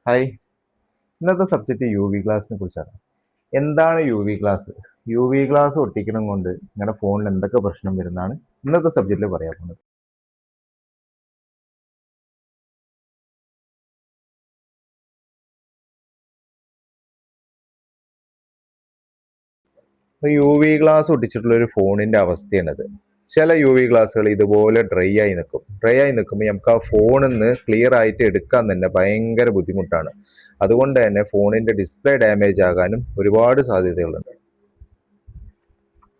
Hi. ഇന്നത്തെ subject U V ഗ്ലാസിനെ കുറിച്ചാണ്. എന്താണ് U V glass? U V glass ഒട്ടിക്കണം കൊണ്ട് നിങ്ങളുടെ ഫോണിൽ എന്തൊക്കെ പ്രശ്നം വരുന്നതാണ് ഇന്നത്തെ സബ്ജക്റ്റിൽ പറയാൻ പോകുന്നത്. യു വി ഗ്ലാസ് ഒട്ടിച്ചിട്ടുള്ള ഒരു ഫോണിന്റെ അവസ്ഥയാണിത്. ചില യു വി ഗ്ലാസ്സുകൾ ഇതുപോലെ ഡ്രൈ ആയി നിൽക്കും. ഡ്രൈ ആയി നിൽക്കുമ്പോൾ നമുക്ക് ആ ഫോണിൽ നിന്ന് ക്ലിയർ ആയിട്ട് എടുക്കാൻ തന്നെ ഭയങ്കര ബുദ്ധിമുട്ടാണ്. അതുകൊണ്ട് തന്നെ ഫോണിന്റെ ഡിസ്പ്ലേ ഡാമേജ് ആകാനും ഒരുപാട് സാധ്യതകളുണ്ട്.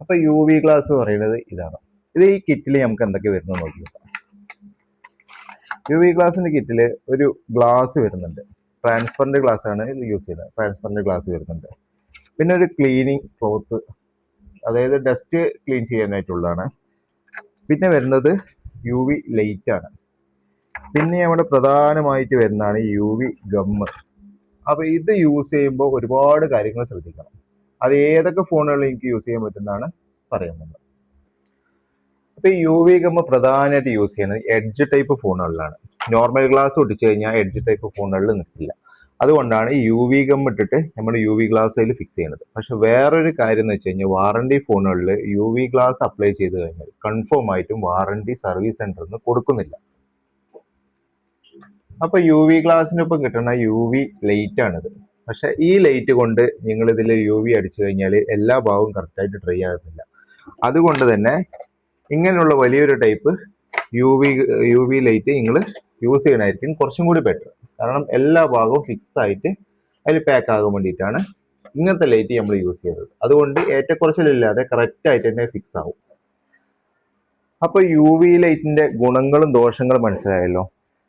അപ്പൊ യു വി ഗ്ലാസ് പറയുന്നത് ഇതാണ്. ഇത് ഈ കിറ്റിൽ നമുക്ക് എന്തൊക്കെ വരുന്നത് നോക്കി. യു വി ഗ്ലാസിന്റെ കിറ്റിൽ ഒരു ഗ്ലാസ് വരുന്നുണ്ട്. ട്രാൻസ്പെറന്റ് ഗ്ലാസ് ആണ് ഇത് യൂസ് ചെയ്യുന്നത്. ട്രാൻസ്പെറന്റ് ഗ്ലാസ് വരുന്നുണ്ട്. പിന്നെ ഒരു ക്ലീനിങ് ക്ലോത്ത്, അതായത് ഡസ്റ്റ് ക്ലീൻ ചെയ്യാനായിട്ടുള്ളതാണ്. പിന്നെ വരുന്നത് യു വി ലൈറ്റ് ആണ്. പിന്നെ നമ്മുടെ പ്രധാനമായിട്ട് വരുന്നതാണ് യു വി ഗമ്മ്. അപ്പൊ ഇത് യൂസ് ചെയ്യുമ്പോൾ ഒരുപാട് കാര്യങ്ങൾ ശ്രദ്ധിക്കണം. അത് ഏതൊക്കെ ഫോണുകളിൽ എനിക്ക് യൂസ് ചെയ്യാൻ പറ്റുന്നതാണ് പറയുന്നത്. അപ്പൊ യു വി ഗമ്മ് പ്രധാനമായിട്ട് യൂസ് ചെയ്യുന്നത് എഡ്ജ് ടൈപ്പ് ഫോണുകളിലാണ്. നോർമൽ ഗ്ലാസ് ഒട്ടിച്ചു കഴിഞ്ഞാൽ എഡ്ജ് ടൈപ്പ് ഫോണുകളിൽ നിൽക്കില്ല. അതുകൊണ്ടാണ് യു വി ഗം ഇട്ടിട്ട് നമ്മൾ യു വി ഗ്ലാസ് അതിൽ ഫിക്സ് ചെയ്യുന്നത്. പക്ഷെ വേറൊരു കാര്യം എന്ന് വെച്ച് കഴിഞ്ഞാൽ വാറണ്ടി ഫോണുകളിൽ യു വി ഗ്ലാസ് അപ്ലൈ ചെയ്ത് കഴിഞ്ഞാൽ കൺഫേം ആയിട്ടും വാറണ്ടി സർവീസ് സെന്ററിൽ നിന്ന് കൊടുക്കുന്നില്ല. അപ്പൊ യു വി ഗ്ലാസിനൊപ്പം കിട്ടുന്ന യു വി ലൈറ്റ് ആണിത്. പക്ഷെ ഈ ലൈറ്റ് കൊണ്ട് നിങ്ങൾ ഇതിൽ യു വി അടിച്ചു കഴിഞ്ഞാൽ എല്ലാ ഭാഗവും കറക്റ്റായിട്ട് ഡ്രൈ ആകുന്നില്ല. അതുകൊണ്ട് തന്നെ ഇങ്ങനെയുള്ള വലിയൊരു ടൈപ്പ് യു വി ലൈറ്റ് നിങ്ങൾ യൂസ് ചെയ്യണമായിരിക്കും കുറച്ചും കൂടി ബെറ്റർ. കാരണം എല്ലാ ഭാഗവും ഫിക്സ് ആയിട്ട് അതിൽ പാക്ക് ആകാൻ വേണ്ടിയിട്ടാണ് ഇങ്ങനത്തെ ലൈറ്റ് നമ്മൾ യൂസ് ചെയ്യുന്നത്. അതുകൊണ്ട് ഏറ്റക്കുറച്ചിലില്ലാതെ കറക്റ്റ് ആയിട്ട് തന്നെ ഫിക്സ് ആവും. അപ്പൊ യു വി ലൈറ്റിന്റെ ഗുണങ്ങളും ദോഷങ്ങളും മനസ്സിലായല്ലോ.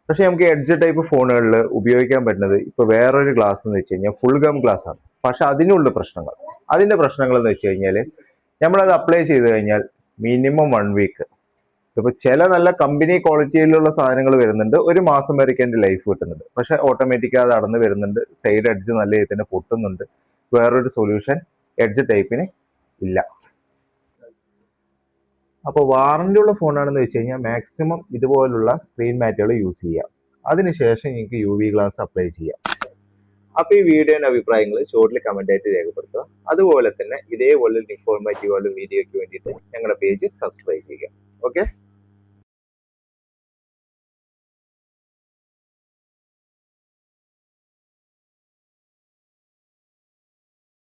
പക്ഷെ നമുക്ക് എഡ്ജ് ടൈപ്പ് ഫോണുകളിൽ ഉപയോഗിക്കാൻ പറ്റുന്നത് ഇപ്പൊ വേറൊരു ഗ്ലാസ് എന്ന് വെച്ച് കഴിഞ്ഞാൽ ഫുൾ ഗം ഗ്ലാസ് ആണ്. പക്ഷെ അതിനുള്ള പ്രശ്നങ്ങൾ, എന്ന് വെച്ച് കഴിഞ്ഞാൽ നമ്മളത് അപ്ലൈ ചെയ്ത് കഴിഞ്ഞാൽ മിനിമം 1 വീക്ക്, ഇപ്പൊ ചില നല്ല കമ്പനി ക്വാളിറ്റിയിലുള്ള സാധനങ്ങൾ വരുന്നുണ്ട്, ഒരു മാസം വരെയൊക്കെ അതിന്റെ ലൈഫ് കിട്ടുന്നുണ്ട്. പക്ഷെ ഓട്ടോമാറ്റിക്കായി അത് അടന്ന് വരുന്നുണ്ട്, സൈഡ് എഡ്ജ് നല്ല രീതിയിൽ തന്നെ പൊട്ടുന്നുണ്ട്. വേറൊരു സൊല്യൂഷൻ എഡ്ജ് ടൈപ്പിന് ഇല്ല. അപ്പോൾ വാറന്റി ഉള്ള ഫോണാണെന്ന് വെച്ച് കഴിഞ്ഞാൽ മാക്സിമം ഇതുപോലുള്ള സ്ക്രീൻ മാറ്റുകൾ യൂസ് ചെയ്യാം. അതിനുശേഷം നിങ്ങൾക്ക് യു വി ഗ്ലാസ് അപ്ലൈ ചെയ്യാം. അപ്പൊ ഈ വീഡിയോയുടെ അഭിപ്രായങ്ങൾ ഷോർട്ടിൽ കമന്റ് ആയിട്ട് രേഖപ്പെടുത്തുക. അതുപോലെ തന്നെ ഇതേപോലെ ഇൻഫോർമേറ്റീവ് വീഡിയോയ്ക്ക് വേണ്ടിയിട്ട് ഞങ്ങളുടെ പേജ് സബ്സ്ക്രൈബ് ചെയ്യുക. ഓക്കെ.